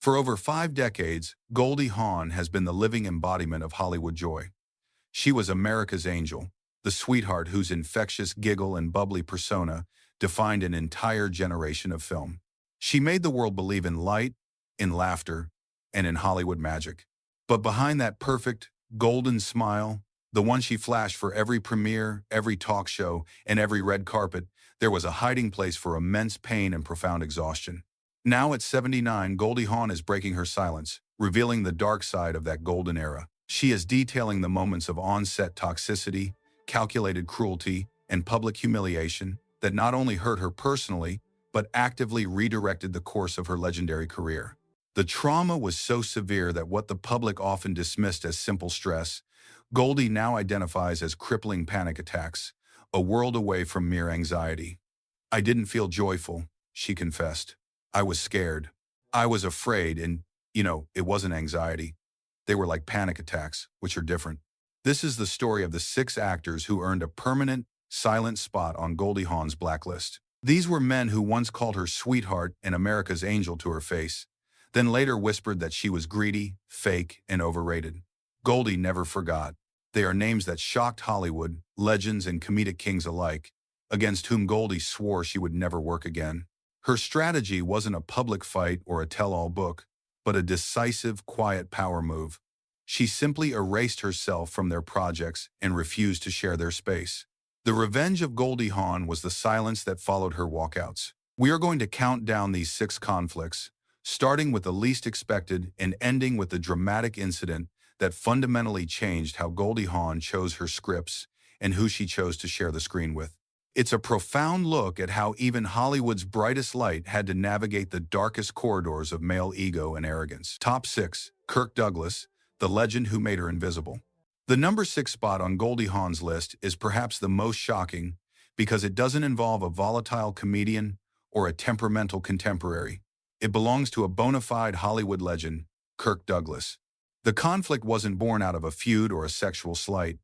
For over 5 decades, Goldie Hawn has been the living embodiment of Hollywood joy. She was America's angel, the sweetheart whose infectious giggle and bubbly persona defined an entire generation of film. She made the world believe in light, in laughter, and in Hollywood magic. But behind that perfect, golden smile, the one she flashed for every premiere, every talk show, and every red carpet, there was a hiding place for immense pain and profound exhaustion. Now at 79, Goldie Hawn is breaking her silence, revealing the dark side of that golden era. She is detailing the moments of on-set toxicity, calculated cruelty, and public humiliation that not only hurt her personally, but actively redirected the course of her legendary career. The trauma was so severe that what the public often dismissed as simple stress, Goldie now identifies as crippling panic attacks, a world away from mere anxiety. "I didn't feel joyful," she confessed. "I was scared. I was afraid, and, it wasn't anxiety. They were like panic attacks, which are different." This is the story of the 6 actors who earned a permanent, silent spot on Goldie Hawn's blacklist. These were men who once called her sweetheart and America's angel to her face, then later whispered that she was greedy, fake, and overrated. Goldie never forgot. They are names that shocked Hollywood, legends and comedic kings alike, against whom Goldie swore she would never work again. Her strategy wasn't a public fight or a tell-all book, but a decisive, quiet power move. She simply erased herself from their projects and refused to share their space. The revenge of Goldie Hawn was the silence that followed her walkouts. We are going to count down these 6 conflicts, starting with the least expected and ending with the dramatic incident that fundamentally changed how Goldie Hawn chose her scripts and who she chose to share the screen with. It's a profound look at how even Hollywood's brightest light had to navigate the darkest corridors of male ego and arrogance. Top 6. Kirk Douglas, the legend who made her invisible. The number 6 spot on Goldie Hawn's list is perhaps the most shocking because it doesn't involve a volatile comedian or a temperamental contemporary. It belongs to a bona fide Hollywood legend, Kirk Douglas. The conflict wasn't born out of a feud or a sexual slight,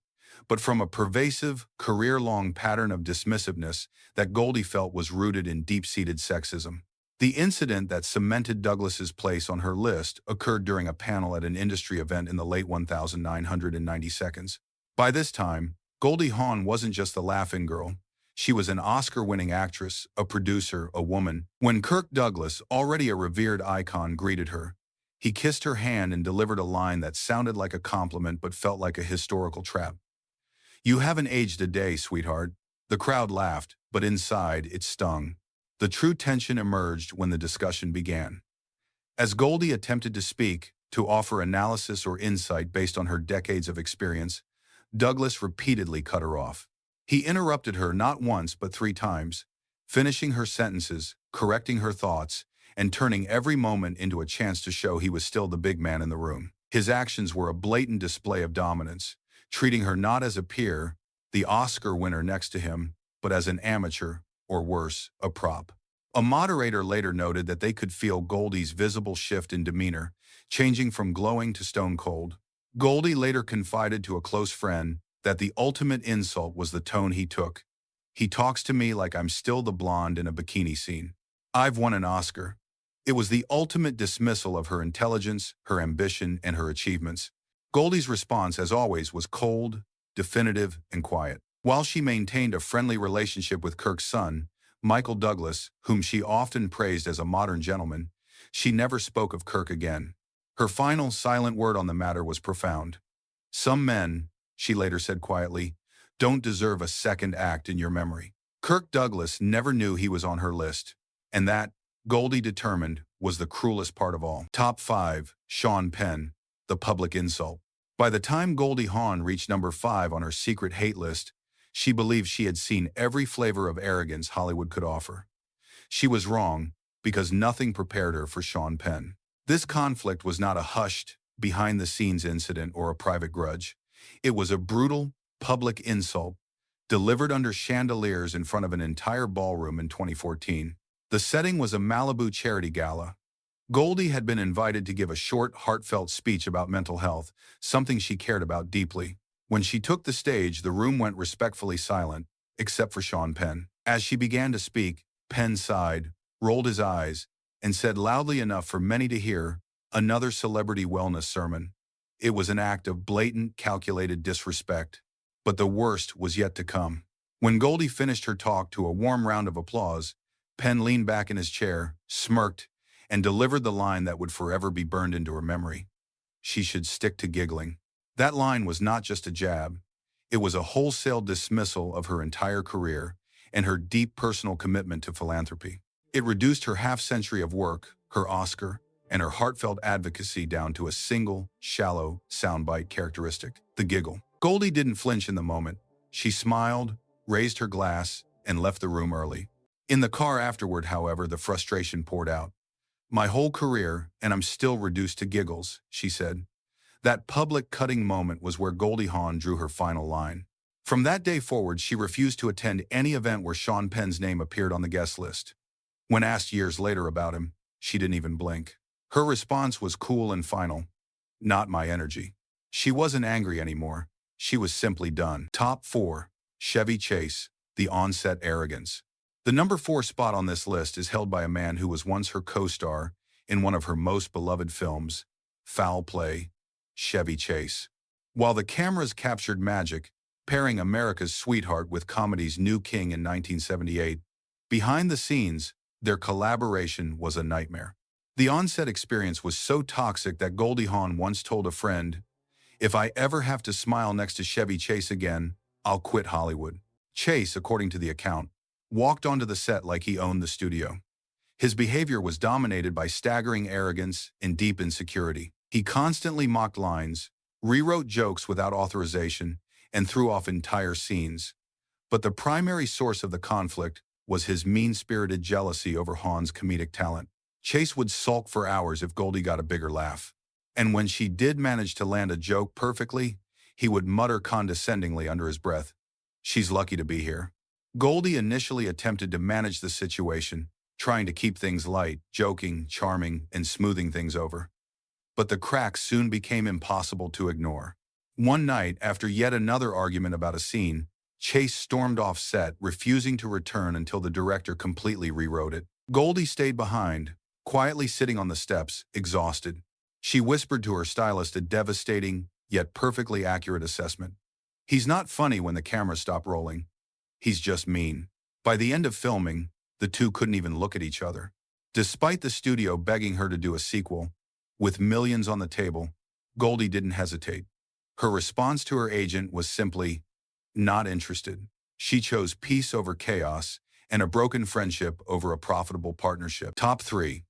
but from a pervasive, career-long pattern of dismissiveness that Goldie felt was rooted in deep-seated sexism. The incident that cemented Douglas's place on her list occurred during a panel at an industry event in the late 1990 seconds. By this time, Goldie Hawn wasn't just the laughing girl. She was an Oscar-winning actress, a producer, a woman. When Kirk Douglas, already a revered icon, greeted her, he kissed her hand and delivered a line that sounded like a compliment but felt like a historical trap. "You haven't aged a day, sweetheart." The crowd laughed, but inside it stung. The true tension emerged when the discussion began. As Goldie attempted to speak, to offer analysis or insight based on her decades of experience, Douglas repeatedly cut her off. He interrupted her not once but 3 times, finishing her sentences, correcting her thoughts, and turning every moment into a chance to show he was still the big man in the room. His actions were a blatant display of dominance, treating her not as a peer, the Oscar winner next to him, but as an amateur, or worse, a prop. A moderator later noted that they could feel Goldie's visible shift in demeanor, changing from glowing to stone cold. Goldie later confided to a close friend that the ultimate insult was the tone he took. "He talks to me like I'm still the blonde in a bikini scene. I've won an Oscar." It was the ultimate dismissal of her intelligence, her ambition, and her achievements. Goldie's response, as always, was cold, definitive, and quiet. While she maintained a friendly relationship with Kirk's son, Michael Douglas, whom she often praised as a modern gentleman, she never spoke of Kirk again. Her final silent word on the matter was profound. "Some men," she later said quietly, "don't deserve a second act in your memory." Kirk Douglas never knew he was on her list, and that, Goldie determined, was the cruelest part of all. Top 5. Sean Penn, the public insult. By the time Goldie Hawn reached number 5 on her secret hate list, she believed she had seen every flavor of arrogance Hollywood could offer. She was wrong, because nothing prepared her for Sean Penn. This conflict was not a hushed, behind-the-scenes incident or a private grudge. It was a brutal, public insult, delivered under chandeliers in front of an entire ballroom in 2014. The setting was a Malibu charity gala. Goldie had been invited to give a short, heartfelt speech about mental health, something she cared about deeply. When she took the stage, the room went respectfully silent, except for Sean Penn. As she began to speak, Penn sighed, rolled his eyes, and said loudly enough for many to hear, Another celebrity wellness sermon. It was an act of blatant, calculated disrespect. But the worst was yet to come. When Goldie finished her talk to a warm round of applause, Penn leaned back in his chair, smirked, and delivered the line that would forever be burned into her memory. She should stick to giggling. That line was not just a jab. It was a wholesale dismissal of her entire career and her deep personal commitment to philanthropy. It reduced her half-century of work, her Oscar, and her heartfelt advocacy down to a single, shallow, soundbite characteristic: the giggle. Goldie didn't flinch in the moment. She smiled, raised her glass, and left the room early. In the car afterward, however, the frustration poured out. "My whole career, and I'm still reduced to giggles," she said. That public cutting moment was where Goldie Hawn drew her final line. From that day forward, she refused to attend any event where Sean Penn's name appeared on the guest list. When asked years later about him, she didn't even blink. Her response was cool and final: "Not my energy." She wasn't angry anymore. She was simply done. Top 4. Chevy Chase, the onset arrogance. The number 4 spot on this list is held by a man who was once her co-star in one of her most beloved films, Foul Play, Chevy Chase. While the cameras captured magic, pairing America's sweetheart with comedy's new king in 1978, behind the scenes, their collaboration was a nightmare. The on-set experience was so toxic that Goldie Hawn once told a friend, "If I ever have to smile next to Chevy Chase again, I'll quit Hollywood." Chase, according to the account, walked onto the set like he owned the studio. His behavior was dominated by staggering arrogance and deep insecurity. He constantly mocked lines, rewrote jokes without authorization, and threw off entire scenes. But the primary source of the conflict was his mean-spirited jealousy over Hawn's comedic talent. Chase would sulk for hours if Goldie got a bigger laugh. And when she did manage to land a joke perfectly, he would mutter condescendingly under his breath, "She's lucky to be here." Goldie initially attempted to manage the situation, trying to keep things light, joking, charming, and smoothing things over. But the cracks soon became impossible to ignore. One night, after yet another argument about a scene, Chase stormed off set, refusing to return until the director completely rewrote it. Goldie stayed behind, quietly sitting on the steps, exhausted. She whispered to her stylist a devastating, yet perfectly accurate assessment: "He's not funny when the cameras stop rolling. He's just mean." By the end of filming, the two couldn't even look at each other. Despite the studio begging her to do a sequel, with millions on the table, Goldie didn't hesitate. Her response to her agent was simply, "Not interested." She chose peace over chaos and a broken friendship over a profitable partnership. Top 3.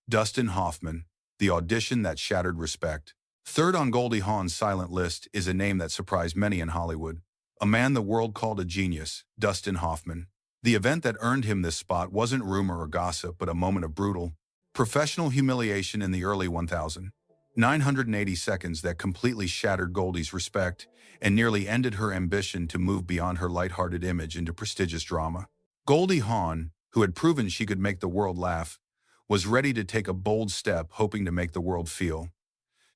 Dustin Hoffman, the audition that shattered respect. Third on Goldie Hawn's silent list is a name that surprised many in Hollywood. A man the world called a genius, Dustin Hoffman. The event that earned him this spot wasn't rumor or gossip, but a moment of brutal, professional humiliation in the early 1980 seconds that completely shattered Goldie's respect and nearly ended her ambition to move beyond her lighthearted image into prestigious drama. Goldie Hawn, who had proven she could make the world laugh, was ready to take a bold step, hoping to make the world feel.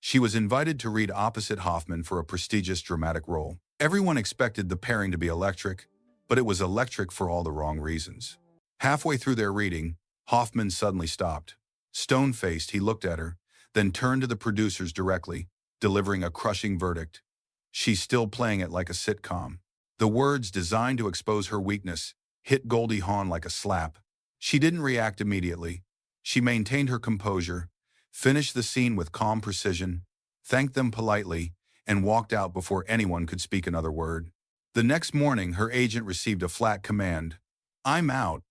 She was invited to read opposite Hoffman for a prestigious dramatic role. Everyone expected the pairing to be electric, but it was electric for all the wrong reasons. Halfway through their reading, Hoffman suddenly stopped. Stone-faced, he looked at her, then turned to the producers directly, delivering a crushing verdict: "She's still playing it like a sitcom." The words, designed to expose her weakness, hit Goldie Hawn like a slap. She didn't react immediately. She maintained her composure, finished the scene with calm precision, thanked them politely, and walked out before anyone could speak another word. The next morning, her agent received a flat command: "I'm out.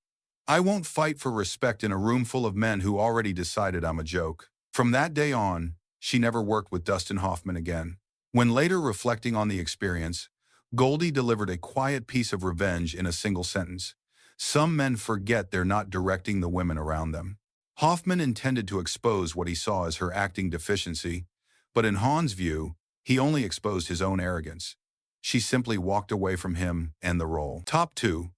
I won't fight for respect in a room full of men who already decided I'm a joke." From that day on, she never worked with Dustin Hoffman again. When later reflecting on the experience, Goldie delivered a quiet piece of revenge in a single sentence: "Some men forget they're not directing the women around them." Hoffman intended to expose what he saw as her acting deficiency, but in Hawn's view, he only exposed his own arrogance. She simply walked away from him and the role. Top 2.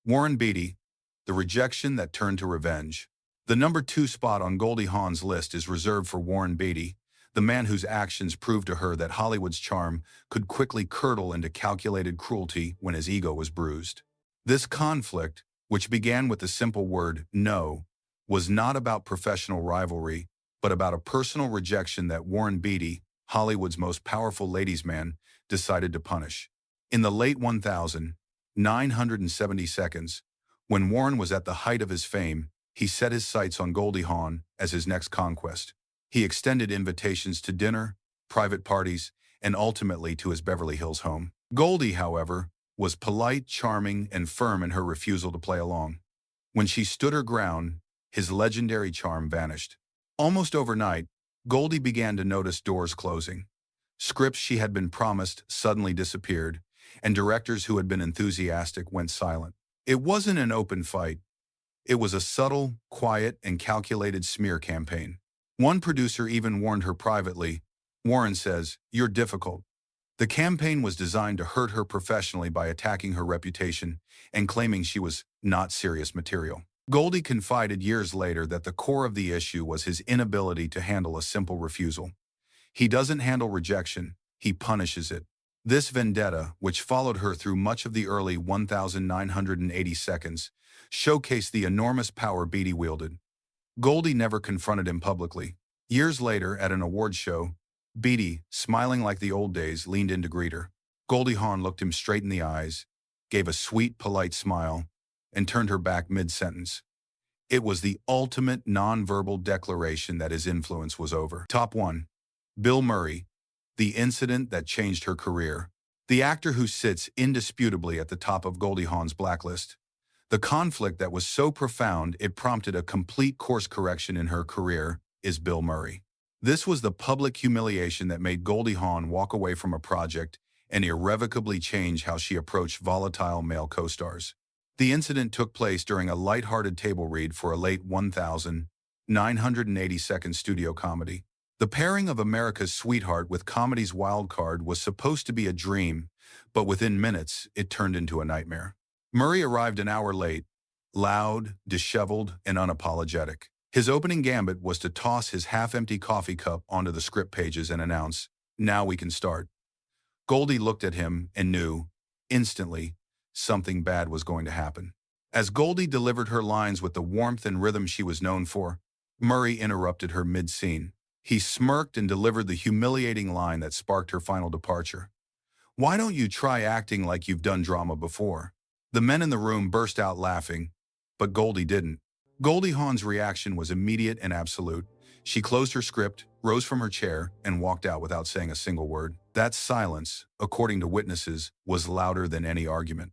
Warren Beatty, the rejection that turned to revenge. The number 2 spot on Goldie Hawn's list is reserved for Warren Beatty, the man whose actions proved to her that Hollywood's charm could quickly curdle into calculated cruelty when his ego was bruised. This conflict, which began with the simple word "no," was not about professional rivalry, but about a personal rejection that Warren Beatty, Hollywood's most powerful ladies' man, decided to punish. In the late 1970s, when Warren was at the height of his fame, he set his sights on Goldie Hawn as his next conquest. He extended invitations to dinner, private parties, and ultimately to his Beverly Hills home. Goldie, however, was polite, charming, and firm in her refusal to play along. When she stood her ground, his legendary charm vanished. Almost overnight, Goldie began to notice doors closing. Scripts she had been promised suddenly disappeared, and directors who had been enthusiastic went silent. It wasn't an open fight. It was a subtle, quiet, and calculated smear campaign. One producer even warned her privately, "Warren says, you're difficult." The campaign was designed to hurt her professionally by attacking her reputation and claiming she was not serious material. Goldie confided years later that the core of the issue was his inability to handle a simple refusal. He doesn't handle rejection, he punishes it. This vendetta, which followed her through much of the early 1980 seconds, showcased the enormous power Beatty wielded. Goldie never confronted him publicly. Years later, at an award show, Beatty, smiling like the old days, leaned in to greet her. Goldie Hawn looked him straight in the eyes, gave a sweet, polite smile, and turned her back mid-sentence. It was the ultimate nonverbal declaration that his influence was over. Top 1. Bill Murray, the incident that changed her career. The actor who sits indisputably at the top of Goldie Hawn's blacklist. The conflict that was so profound it prompted a complete course correction in her career is Bill Murray. This was the public humiliation that made Goldie Hawn walk away from a project and irrevocably change how she approached volatile male co-stars. The incident took place during a light-hearted table read for a late 1982 studio comedy. The pairing of America's sweetheart with comedy's wild card was supposed to be a dream, but within minutes, it turned into a nightmare. Murray arrived an hour late, loud, disheveled, and unapologetic. His opening gambit was to toss his half-empty coffee cup onto the script pages and announce, "Now we can start." Goldie looked at him and knew, instantly, something bad was going to happen. As Goldie delivered her lines with the warmth and rhythm she was known for, Murray interrupted her mid-scene. He smirked and delivered the humiliating line that sparked her final departure. "Why don't you try acting like you've done drama before?" The men in the room burst out laughing, but Goldie didn't. Goldie Hawn's reaction was immediate and absolute. She closed her script, rose from her chair, and walked out without saying a single word. That silence, according to witnesses, was louder than any argument.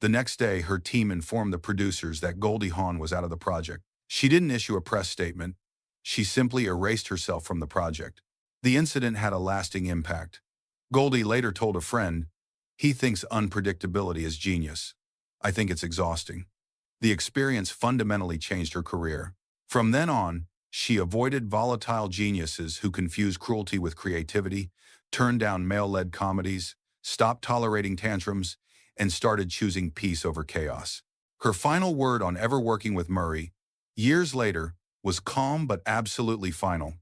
The next day, her team informed the producers that Goldie Hawn was out of the project. She didn't issue a press statement. She simply erased herself from the project. The incident had a lasting impact. Goldie later told a friend, "He thinks unpredictability is genius. I think it's exhausting." The experience fundamentally changed her career. From then on, she avoided volatile geniuses who confuse cruelty with creativity, turned down male-led comedies, stopped tolerating tantrums, and started choosing peace over chaos. Her final word on ever working with Murray, years later, was calm but absolutely final.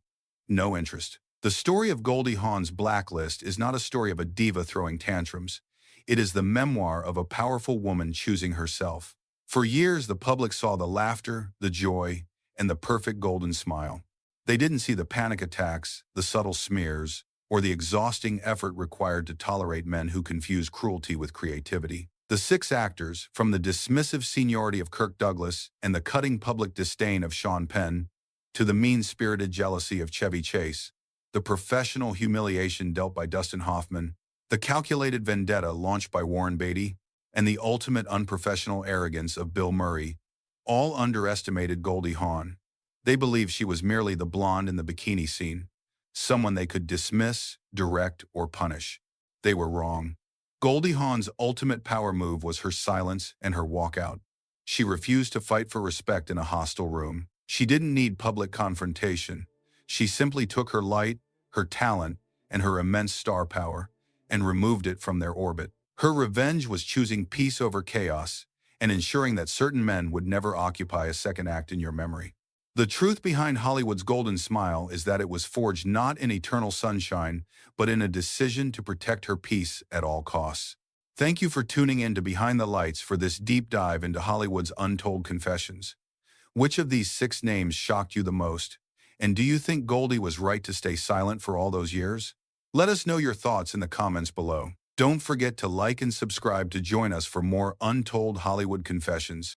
No interest. The story of Goldie Hawn's blacklist is not a story of a diva throwing tantrums. It is the memoir of a powerful woman choosing herself. For years, the public saw the laughter, the joy, and the perfect golden smile. They didn't see the panic attacks, the subtle smears, or the exhausting effort required to tolerate men who confuse cruelty with creativity. The 6 actors, from the dismissive seniority of Kirk Douglas and the cutting public disdain of Sean Penn, to the mean-spirited jealousy of Chevy Chase, the professional humiliation dealt by Dustin Hoffman, the calculated vendetta launched by Warren Beatty, and the ultimate unprofessional arrogance of Bill Murray, all underestimated Goldie Hawn. They believed she was merely the blonde in the bikini scene, someone they could dismiss, direct, or punish. They were wrong. Goldie Hawn's ultimate power move was her silence and her walkout. She refused to fight for respect in a hostile room. She didn't need public confrontation. She simply took her light, her talent, and her immense star power, and removed it from their orbit. Her revenge was choosing peace over chaos and ensuring that certain men would never occupy a second act in your memory. The truth behind Hollywood's golden smile is that it was forged not in eternal sunshine, but in a decision to protect her peace at all costs. Thank you for tuning in to Behind the Lights for this deep dive into Hollywood's untold confessions. Which of these 6 names shocked you the most? And do you think Goldie was right to stay silent for all those years? Let us know your thoughts in the comments below. Don't forget to like and subscribe to join us for more untold Hollywood confessions.